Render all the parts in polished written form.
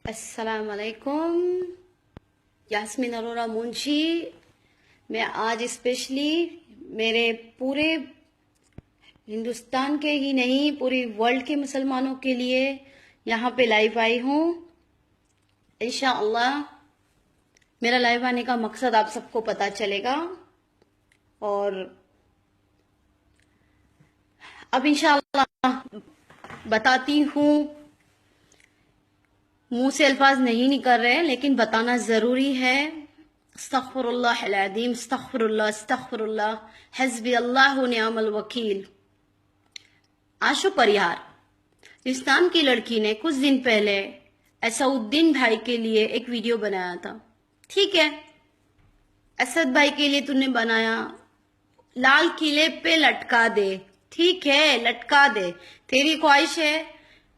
السلام علیکم، یاسمین اروڑا منشی۔ میں آج اسپیشلی میرے پورے ہندوستان کے ہی نہیں پوری ورلڈ کے مسلمانوں کے لیے یہاں پہ لائیو آئی ہوں۔ انشاءاللہ میرا لائیو آنے کا مقصد آپ سب کو پتا چلے گا، اور اب انشاءاللہ بتاتی ہوں۔ منہ سے الفاظ نہیں نکل رہے لیکن بتانا ضروری ہے۔ استغفر اللہ العظیم، استغفر اللہ، استغفر اللہ، حسبی اللہ و نعم الوکیل۔ آشو پریہار ہندوستان کی لڑکی نے کچھ دن پہلے اسد الدین بھائی کے لیے ایک ویڈیو بنایا تھا۔ ٹھیک ہے، اسد بھائی کے لیے تو نے بنایا، لال قلعے پہ لٹکا دے، ٹھیک ہے لٹکا دے، تیری خواہش ہے۔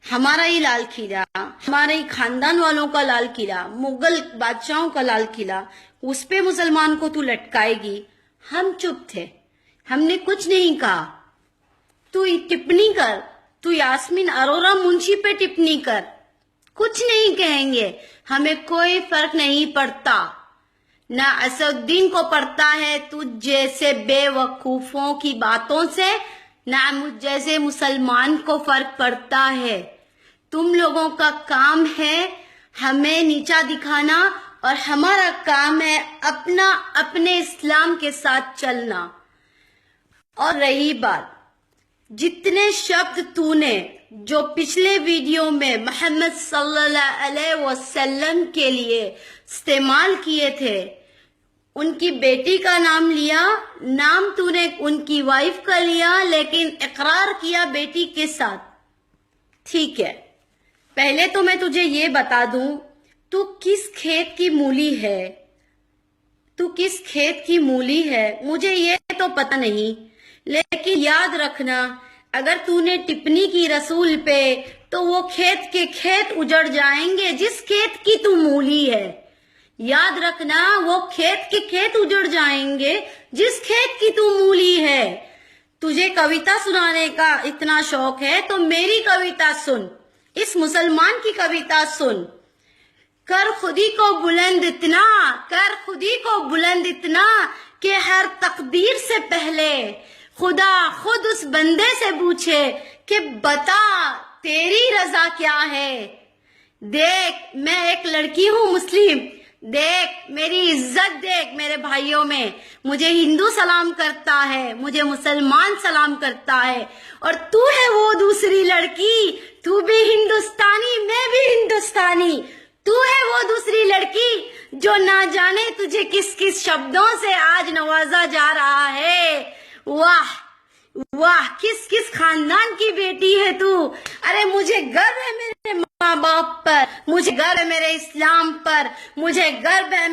ہمارا ہی لال قلعہ، ہمارے ہی خاندان والوں کا لال قلعہ، مغل بادشاہوں کا لال قلعہ، اس پہ مسلمان کو تو لٹکائے گی۔ ہم چپ تھے، ہم نے کچھ نہیں کہا۔ تو ٹپنی کر، تو یاسمین اروڑا منشی پہ ٹپنی کر، کچھ نہیں کہیں گے، ہمیں کوئی فرق نہیں پڑتا۔ نہ اسد الدین کو پڑتا ہے تجھ جیسے بے وقوفوں کی باتوں سے، نہ مجھ جیسے مسلمان کو فرق پڑتا ہے۔ تم لوگوں کا کام ہے ہمیں نیچا دکھانا، اور ہمارا کام ہے اپنے اسلام کے ساتھ چلنا۔ اور رہی بات، جتنے شبد تو نے جو پچھلے ویڈیو میں محمد صلی اللہ علیہ وسلم کے لیے استعمال کیے تھے، ان کی بیٹی کا نام لیا، نام تو نے ان کی وائف کا لیا، لیکن اقرار کیا بیٹی کے ساتھ۔ ٹھیک ہے، پہلے تو میں تجھے یہ بتا دوں، تو کس کھیت کی مولی ہے، تو کس کھیت کی مولی ہے مجھے یہ تو پتہ نہیں، لیکن یاد رکھنا اگر تو نے ٹپنی کی رسول پہ تو وہ کھیت کے کھیت اجڑ جائیں گے جس کھیت کی تو مولی ہے۔ یاد رکھنا وہ کھیت کے کھیت اجڑ جائیں گے جس کھیت کی تو مولی ہے۔ تجھے کویتا سنانے کا اتنا شوق ہے تو میری کویتا سن، اس مسلمان کی کویتا سن۔ کر خودی کو بلند اتنا، کر خودی کو بلند اتنا کہ ہر تقدیر سے پہلے خدا خود اس بندے سے پوچھے کہ بتا تیری رضا کیا ہے۔ دیکھ میں ایک لڑکی ہوں مسلم، دیکھ میری عزت، دیکھ میرے بھائیوں میں، مجھے ہندو سلام کرتا ہے، مجھے مسلمان سلام کرتا ہے، اور تو ہے وہ دوسری لڑکی، تو بھی ہندوستانی میں بھی ہندوستانی، تو ہے وہ دوسری لڑکی جو نہ جانے تجھے کس کس شبدوں سے آج نوازا جا رہا ہے۔ واہ واہ، کس کس خاندان کی بیٹی ہے تو۔ ارے مجھے گرو ہے میرے ماں باپ پر، مجھے گرو ہے میرے اسلام پر، مجھے گرو ہے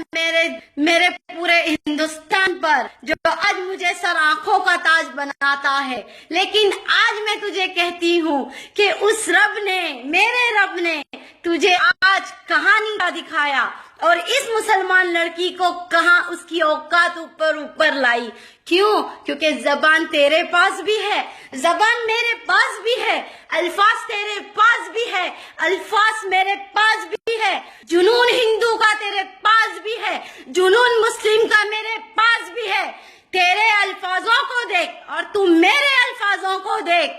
میرے پورے ہندوستان پر جو آج مجھے سر آنکھوں کا تاج بناتا ہے۔ لیکن آج میں تجھے کہتی ہوں کہ اس رب نے، میرے رب نے تجھے آج کہانی کا دکھایا، اور اس مسلمان لڑکی کو کہاں اس کی اوقات اوپر لائی۔ کیوں؟ کیونکہ زبان تیرے پاس بھی ہے، زبان میرے پاس بھی ہے، الفاظ تیرے پاس بھی ہے، الفاظ میرے پاس بھی ہے، جنون ہندو کا تیرے پاس بھی ہے، جنون مسلم کا میرے پاس بھی ہے۔ تیرے الفاظوں کو دیکھ اور تو میرے الفاظوں کو دیکھ۔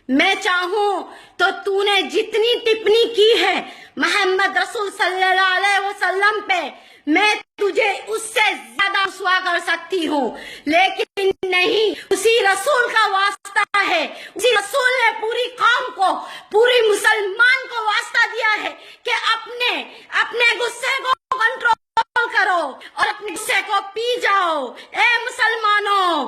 میں چاہوں تو نے جتنی ٹپنی کی ہے محمد رسول صلی اللہ علیہ وسلم پہ، میں تجھے اس سے زیادہ رسوا کر سکتی ہوں، لیکن نہیں، اسی رسول کا واسطہ ہے، اسی رسول نے پوری قوم کو، پوری مسلمان کو واسطہ دیا ہے کہ اپنے غصے کو کنٹرول کرو اور اپنے غصے کو پی جاؤ۔ اے مسلمانوں،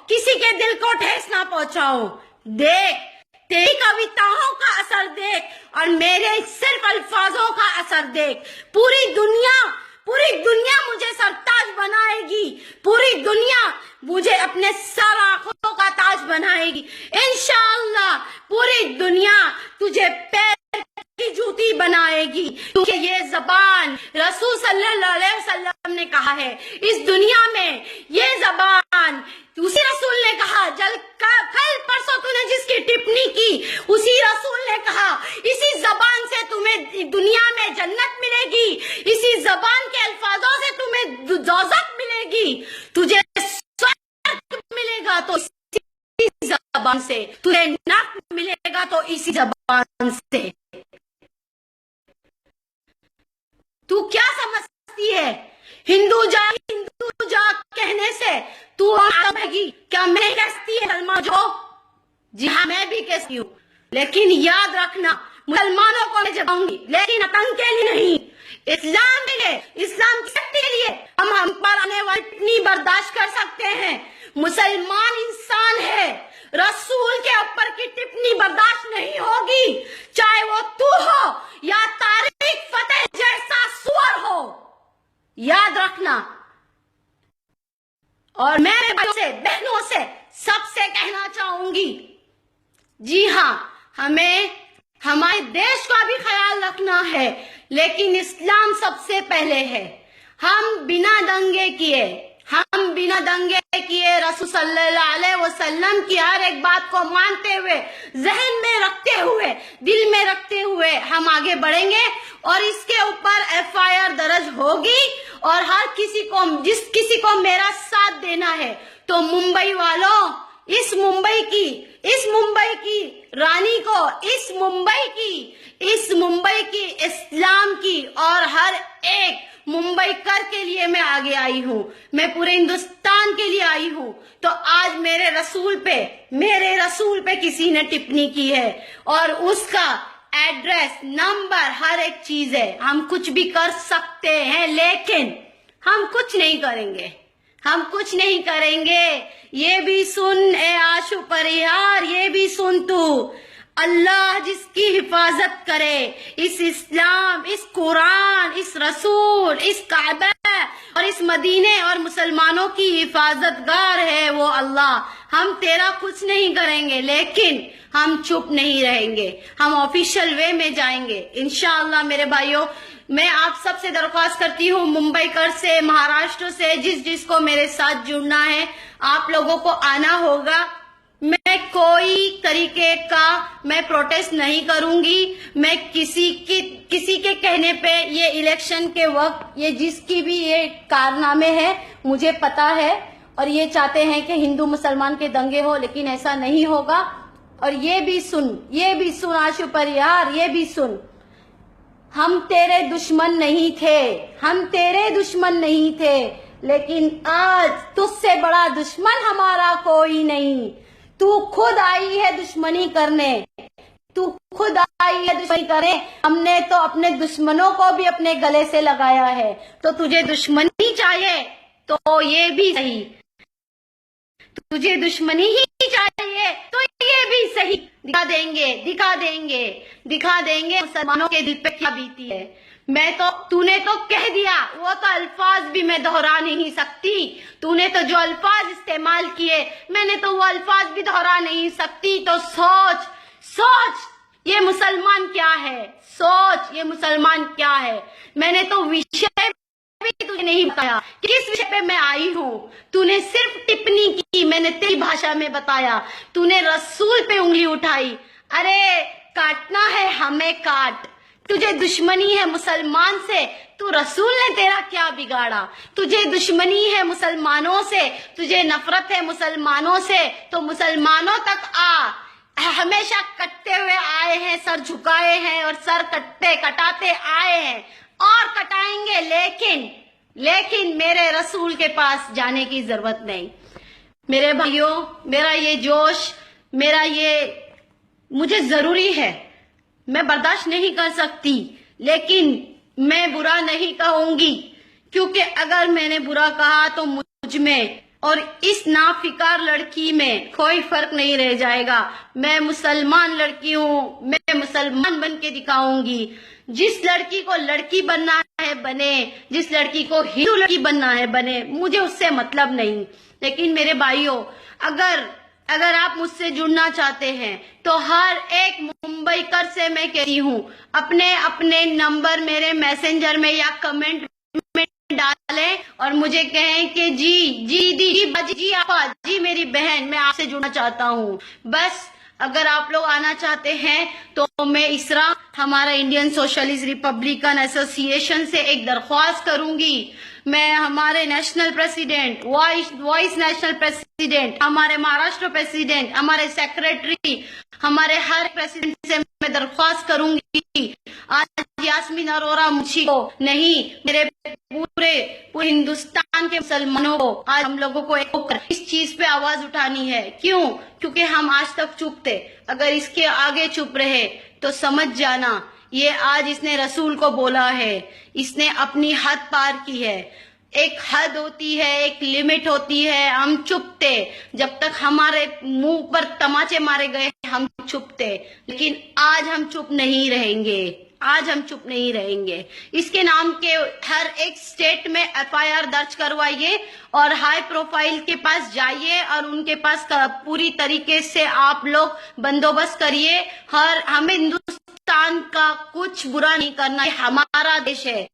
کسی کے دل کو ٹھیس نہ پہنچاؤ۔ دیکھ تیری کویتاؤں کا اثر دیکھ اور میرے صرف الفاظوں کا اثر دیکھ۔ پوری دنیا مجھے سرتاج بنائے گی، پوری دنیا مجھے اپنے سر آنکھوں کا تاج بنائے گی۔ انشاءاللہ پوری دنیا تجھے پیر کی جوتی بنائے گی، کیونکہ یہ زبان رسول صلی اللہ علیہ وسلم نے کہا ہے، اس دنیا میں یہ زبان اسی رسول نے کہا، کل پرسوں تو نے جس کی ٹپنی کی، اسی رسول نے کہا اسی زبان سے تمہیں تمہیں دنیا میں جنت ملے گی، اسی زبان کے الفاظوں سے تمہیں دوزخ ملے گی، تجھے سورگ ملے گا تو اسی زبان سے، تجھے نرک ملے گا تو اسی زبان سے۔ تو کیا سمجھتی ہے ہندو جا کہنے سے تو گی؟ کیا میں کہتی ہے مسلمان جو؟ جی ہاں میں بھی کہتی ہوں، لیکن یاد رکھنا مسلمانوں کو میں جگاؤں گی، لیکن آتنک کے لیے نہیں، اسلام کے لیے، اسلام کی سختی کے لیے ہم پر آنے والی اتنی برداشت کر سکتے ہیں۔ مسلمان انسان ہے، رسول کے اوپر کی ٹپنی برداشت نہیں ہوگی، چاہے وہ تو ہو یا طارق فتح جیسا سور ہو، یاد رکھنا۔ اور میں بھائیوں سے، بہنوں سے، سب سے کہنا چاہوں گی، جی ہاں ہمیں ہمارے دیش کا بھی خیال رکھنا ہے، لیکن اسلام سب سے پہلے ہے۔ ہم بنا دنگے کیے رسول صلی اللہ علیہ وسلم کی ہر ایک بات کو مانتے ہوئے، ذہن میں رکھتے ہوئے، دل میں رکھتے ہوئے ہم آگے بڑھیں گے، اور اس کے اوپر FIR درج ہوگی، اور ہر کسی کو، جس کسی کو میرا ساتھ دینا ہے تو ممبئی والوں، اس ممبئی کی رانی کو، اس ممبئی کی اسلام کی اور ہر ایک ممبئی کر کے لیے میں آگے آئی ہوں، میں پورے ہندوستان کے لیے آئی ہوں۔ تو آج میرے رسول پہ کسی نے ٹپنی کی ہے، اور اس کا ایڈریس، نمبر، ہر ایک چیز ہے۔ ہم کچھ بھی کر سکتے ہیں، لیکن ہم کچھ نہیں کریں گے۔ یہ بھی سن اے عاشو پریہار، یہ بھی سن تو، اللہ جس کی حفاظت کرے، اس اسلام، اس قرآن، اس رسول، اس کعبہ اور اس مدینے اور مسلمانوں کی حفاظت گار ہے وہ اللہ۔ ہم تیرا کچھ نہیں کریں گے، لیکن ہم چپ نہیں رہیں گے، ہم آفیشیل وے میں جائیں گے انشاءاللہ۔ میرے بھائیوں، میں آپ سب سے درخواست کرتی ہوں، ممبئی کر سے، مہاراشٹر سے، جس کو میرے ساتھ جڑنا ہے، آپ لوگوں کو آنا ہوگا۔ میں کوئی طریقے کا میں پروٹیسٹ نہیں کروں گی، میں کسی کے کہنے پہ، یہ الیکشن کے وقت یہ جس کی بھی یہ کارنامے ہے مجھے پتا ہے، اور یہ چاہتے ہیں کہ ہندو مسلمان کے دنگے ہو، لیکن ایسا نہیں ہوگا۔ اور یہ بھی سن عاشو پریہار، یہ بھی سن، ہم تیرے دشمن نہیں تھے، لیکن آج تجھ سے بڑا دشمن ہمارا کوئی نہیں۔ تو خود آئی ہے دشمنی کرنے، ہم نے تو اپنے دشمنوں کو بھی اپنے گلے سے لگایا ہے۔ تو تجھے دشمنی چاہیے تو یہ بھی صحیح، تجھے دشمنی ہی چاہیے تو یہ بھی صحیح، دکھا دیں گے مسلمانوں کے دل پہ کیا بیتی ہے۔ تو نے تو کہہ دیا، وہ تو الفاظ بھی میں دہرا نہیں سکتی، تو نے تو جو الفاظ استعمال کیے میں نے تو وہ الفاظ بھی دہرا نہیں سکتی۔ تو سوچ یہ مسلمان کیا ہے، میں نے تو وشے بھی تجھے نہیں بتایا کس وشے پہ میں آئی ہوں، تو نے صرف ٹپنی کی، میں نے تیری بھاشا میں بتایا، تو نے رسول پہ انگلی اٹھائی۔ ارے کاٹنا ہے ہمیں کاٹ، تجھے دشمنی ہے مسلمان سے، تو رسول نے تیرا کیا بگاڑا؟ تجھے دشمنی ہے مسلمانوں سے، تجھے نفرت ہے مسلمانوں سے، تو مسلمانوں تک آ۔ ہمیشہ کٹتے ہوئے آئے ہیں، سر جھکائے ہیں، اور سر کٹاتے آئے ہیں اور کٹائیں گے، لیکن میرے رسول کے پاس جانے کی ضرورت نہیں۔ میرے بھائیوں، میرا یہ جوش، مجھے ضروری ہے، میں برداشت نہیں کر سکتی، لیکن میں برا نہیں کہوں گی، کیونکہ اگر میں نے برا کہا تو مجھ میں اور اس نافکار لڑکی میں کوئی فرق نہیں رہ جائے گا۔ میں مسلمان لڑکی ہوں، میں مسلمان بن کے دکھاؤں گی۔ جس لڑکی کو لڑکی بننا ہے بنے، جس لڑکی کو ہندو لڑکی بننا ہے بنے، مجھے اس سے مطلب نہیں۔ لیکن میرے بھائیوں، اگر آپ مجھ سے جڑنا چاہتے ہیں تو ہر ایک ممبئی کر سے میں کہتی ہوں، اپنے نمبر میرے میسنجر میں یا کمنٹ میں ڈالیں اور مجھے کہیں کہ جی باجی، جی آپا، جی میری بہن، میں آپ سے جڑنا چاہتا ہوں۔ بس اگر آپ لوگ آنا چاہتے ہیں تو میں اسرا ہمارا انڈین سوشلسٹ ریپبلکن ایسوسی ایشن سے ایک درخواست کروں گی. میں ہمارے national president, vice national president, ہمارے مہاراشٹر پریزیڈنٹ، ہمارے سیکریٹری، ہمارے ہر پریزیڈنٹ سے میں درخواست کروں گی. آج یاسمین ارورا مجھے کو نہیں، میرے پورے ہندوستان کے مسلمانوں کو آج ہم لوگوں کو اس چیز پہ آواز اٹھانی ہے. کیوں؟ کیونکہ ہم آج تک چپ تھے. اگر اس کے آگے چپ رہے تو سمجھ جانا یہ آج اس نے رسول کو بولا ہے، اس نے اپنی حد پار کی ہے. ایک حد ہوتی ہے، ایک لمٹ ہوتی ہے. ہم چپ تھے جب تک ہمارے منہ پر تماچے مارے گئے، ہم چپ تھے. لیکن آج ہم چپ نہیں رہیں گے، آج ہم چپ نہیں رہیں گے. اس کے نام کے ہر ایک سٹیٹ میں ایف آئی آر درج کروائیے اور ہائی پروفائل کے پاس جائیے اور ان کے پاس پوری طریقے سے آپ لوگ بندوبست کریے. ہمیں ہندوستان کا کچھ برا نہیں کرنا، یہ ہمارا دیش ہے.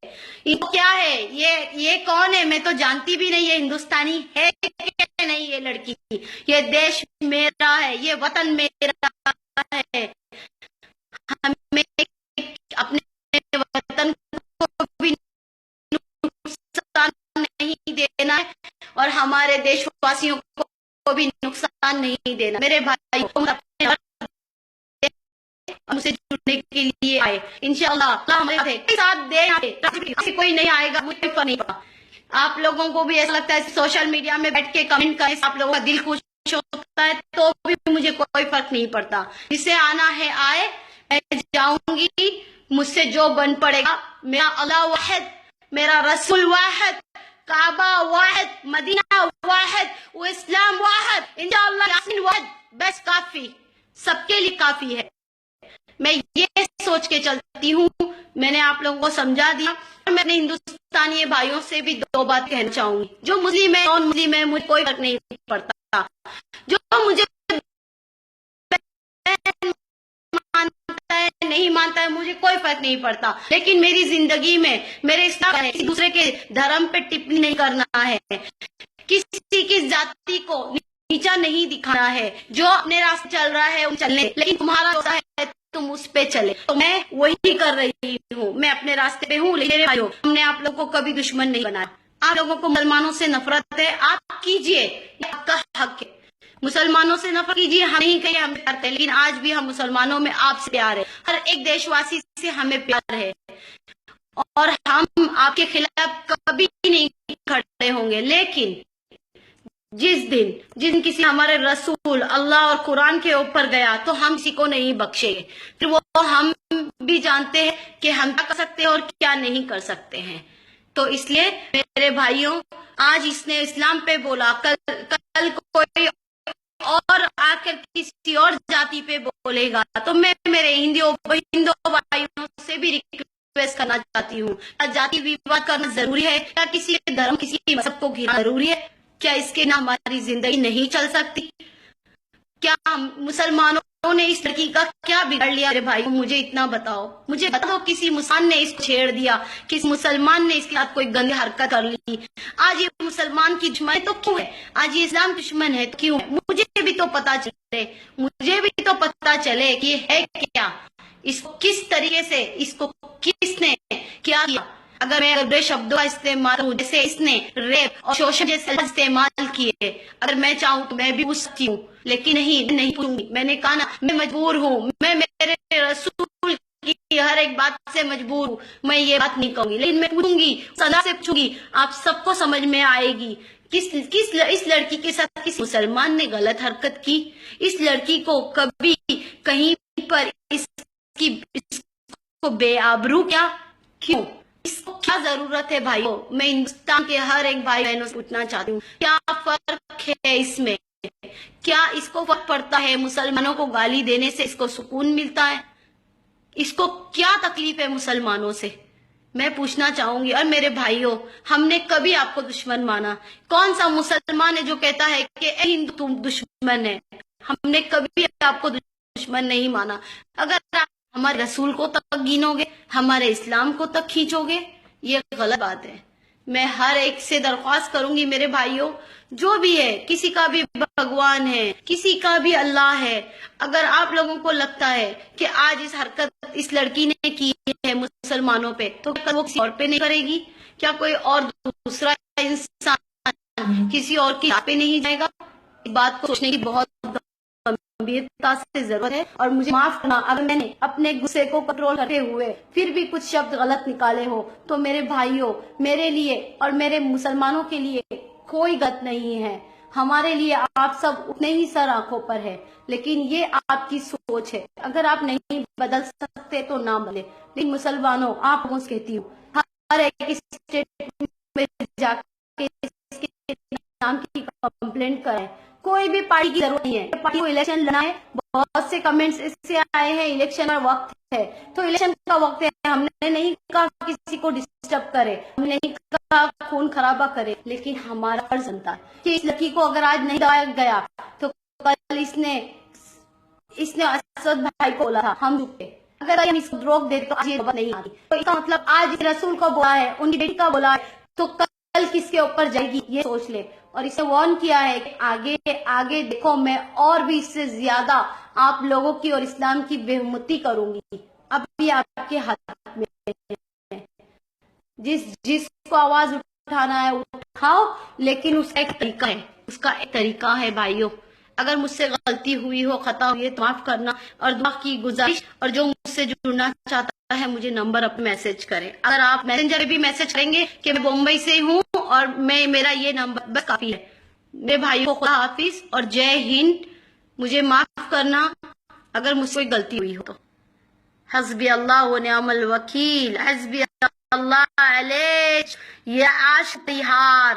یہ کیا ہے؟ یہ کون ہے؟ میں تو جانتی بھی نہیں. یہ ہندوستانی ہے کہ نہیں یہ لڑکی؟ یہ دیش میرا ہے، یہ وطن میرا ہے. ہمیں اپنے وطن کو بھی نقصان نہیں دینا ہے اور ہمارے دیش واسیوں کو بھی نقصان نہیں دینا. میرے بھائی ہم سے جڑنے کے لیے آئے، انشاءاللہ اللہ ہمارے ساتھ دے. کوئی نہیں آئے گا مجھے فرق نہیں پڑا. آپ لوگوں کو بھی ایسا لگتا ہے سوشل میڈیا میں بیٹھ کے کمنٹ کریں، آپ لوگوں کا دل خوش ہوتا ہے تو بھی مجھے کوئی فرق نہیں پڑتا. جسے آنا ہے آئے، میں جاؤں گی. مجھ سے جو بن پڑے گا. میرا اللہ واحد، میرا رسول واحد، کعبہ واحد، مدینہ واحد، وہ اسلام واحد، انشاءاللہ یاسمین واحد. بس کافی، سب کے لیے کافی ہے. میں یہ سوچ کے چلتی ہوں. میں نے آپ لوگوں کو سمجھا دیا. میں اپنے ہندوستانی بھائیوں سے بھی دو بات کہنا چاہوں گی. جو مسلم ہے، نان مسلم ہے، مجھے کوئی فرق نہیں پڑتا. جو مجھے مانتا ہے نہیں مانتا ہے مجھے کوئی فرق نہیں پڑتا. لیکن میری زندگی میں میرے اسلام ہے، کسی دوسرے کے دھرم پہ ٹپنی نہیں کرنا ہے، کسی کی ذاتی کو نیچا نہیں دکھانا ہے. جو اپنے راستے چل رہا ہے وہ چلنے، لیکن تمہارا ہوتا ہے تم اس پہ چلے. تو میں وہی کر رہی ہوں. میں اپنے راستے پہ ہوں. لیکن بھائیو، ہم نے آپ لوگوں کو کبھی دشمن نہیں بنایا. آپ لوگوں کو مسلمانوں سے نفرت ہے، آپ کیجئے، یہ آپ کا حق ہے. مسلمانوں سے نفرت کیجیے، ہم نہیں کہیں ہم کرتے، لیکن آج بھی ہم مسلمانوں میں آپ سے پیار ہے. ہر ایک دیش واسی سے ہمیں پیار ہے اور ہم آپ کے خلاف کبھی نہیں کھڑے ہوں گے. لیکن جس دن کسی ہمارے رسول اللہ اور قرآن کے اوپر گیا تو ہم کسی کو نہیں بخشیں گے. پھر وہ ہم بھی جانتے ہیں کہ ہم کیا کر سکتے ہیں اور کیا نہیں کر سکتے ہیں. تو اس لیے میرے بھائیوں، آج اس نے اسلام پہ بولا، کل کوئی اور آ کر کسی اور ذاتی پہ بولے گا تو میں میرے ہندو بھائیوں سے بھی ریکویسٹ کرنا چاہتی ہوں. کیا ذاتی وواد کرنا ضروری ہے؟ کیا کسی دھرم، کسی مذہب کو گھیرنا ضروری ہے؟ کیا اس کے نام ہماری زندگی نہیں چل سکتی؟ کیا مسلمانوں نے اس لڑکی کا کیا بگاڑ لیا؟ میرے بھائی مجھے اتنا بتاؤ، مجھے بتاؤ کسی مسلمان نے اس کو چھیڑ دیا، کسی مسلمان نے اس کے ساتھ کوئی گندی حرکت کر لی؟ آج یہ مسلمان کی دشمن ہے تو کیوں ہے؟ آج یہ اسلام دشمن ہے تو کیوں ہے؟ مجھے بھی تو پتا چلے کہ یہ ہے کیا، اس کو کس طریقے سے، اس کو کس نے کیا کیا. اگر میں برے شبدوں کا استعمال کروں جیسے اس نے ریپ اور شوشن جیسے استعمال کیے، اگر میں چاہوں تو میں بھی پوچھ سکتی ہوں، لیکن نہیں پوچھوں گی. میں نے کہا نا، میں مجبور ہوں، میں میرے رسول کی ہر ایک بات سے مجبور ہوں. میں یہ بات نہیں کہوں گی، لیکن میں پوچھوں گی، صدا سے پوچھوں گی. آپ سب کو سمجھ میں آئے گی اس لڑکی کے ساتھ کس مسلمان نے غلط حرکت کی. اس لڑکی کو کبھی کہیں پر اس کو بے آبرو کیا؟ کیوں؟ اس کو کیا ضرورت ہے بھائیو؟ میں ہندوستان کے ہر ایک بھائی بہنوں سے پوچھنا چاہتی ہوں، کیا فرق ہے اس میں؟ کیا اس کو فرق پڑتا ہے مسلمانوں کو گالی دینے سے اس کو سکون ملتا ہے؟ اس کو کیا تکلیف ہے مسلمانوں سے؟ میں پوچھنا چاہوں گی. اور میرے بھائیوں، ہم نے کبھی آپ کو دشمن مانا؟ کون سا مسلمان ہے جو کہتا ہے کہ اے ہندو تم دشمن ہے؟ ہم نے کبھی آپ کو دشمن نہیں مانا. اگر آپ ہمارے رسول کو تک گینو گے، ہمارے اسلام کو تک کھینچو گے، یہ غلط بات ہے. میں ہر ایک سے درخواست کروں گی میرے بھائیوں، جو بھی ہے، کسی کا بھی بھگوان ہے، کسی کا بھی اللہ ہے، اگر آپ لوگوں کو لگتا ہے کہ آج اس حرکت اس لڑکی نے کی ہے مسلمانوں پہ، تو کل وہ کسی اور پہ نہیں کرے گی؟ کیا کوئی اور دوسرا انسان کسی اور کی پہ نہیں جائے گا؟ اس بات کو سوچنے کی بہت گمبھیرتا سے ضرورت ہے، اور مجھے معاف کرنا اگر میں نے اپنے غصے کو کنٹرول کرتے ہوئے پھر بھی کچھ شبد غلط نکالے ہو، تو میرے بھائیوں، میرے لیے اور میرے مسلمانوں کے لیے کوئی غلط نہیں ہے۔ ہمارے لیے آپ سب اتنے ہی سر آنکھوں پر ہے، لیکن یہ آپ کی سوچ ہے، اگر آپ نہیں بدل سکتے تو نہ بدلے۔ لیکن مسلمانوں، آپ لوگوں سے کہتی ہوں، ہر ایک اسٹیٹ میں جا کے اس کے نام کی کمپلینٹ کریں۔ کوئی بھی پارٹی کی ضرورت نہیں ہے، پارٹی کو الیکشن لڑنا ہے۔ بہت سے کمنٹس اس سے آئے ہیں الیکشن کا وقت ہے، تو الیکشن کا وقت ہے، ہم نے نہیں کہا کسی کو ڈسٹرب کرے، ہم نے نہیں کہا خون خرابہ کرے، لیکن ہمارا فرض بنتا ہے کہ اس لڑکی کو اگر آج نہیں دبایا گیا تو کل اس نے اسد بھائی کو بولا تھا، ہم رکے، اگر ہم اس کو روک دے تو آج یہ نوبت نہیں آتی۔ تو اس کا مطلب آج رسول کو بولا ہے، ان کی بیٹی کا بولا ہے، تو کل کس کے اوپر جائے گی یہ سوچ لے۔ اور اسے وارن کیا ہے کہ آگے دیکھو، میں اور بھی اس سے زیادہ آپ لوگوں کی اور اسلام کی بے حرمتی کروں گی۔ اب بھی آپ کے ہاتھ میں ہے، جس کو آواز اٹھانا ہے اٹھاؤ، لیکن اس کا ایک طریقہ ہے، اس کا ایک طریقہ ہے بھائیوں۔ اگر مجھ سے غلطی ہوئی ہو، خطا ہوئی ہے تو معاف کرنا، اور دعا کی گزارش، اور جو مجھ سے جڑنا چاہتا ہے مجھے نمبر اپ میسج کریں۔ اگر آپ میسنجر بھی میسج کریں گے کہ میں بمبئی سے ہوں اور میرا یہ نمبر، بس کافی ہے۔ میرے بھائیوں کو خدا حافظ اور جے ہند۔ مجھے معاف کرنا اگر مجھ سے کوئی غلطی ہوئی ہو تو۔ حسبی اللہ و نعم الوکیل، حسبی اللہ علیہ، یہ عاشق تیہار۔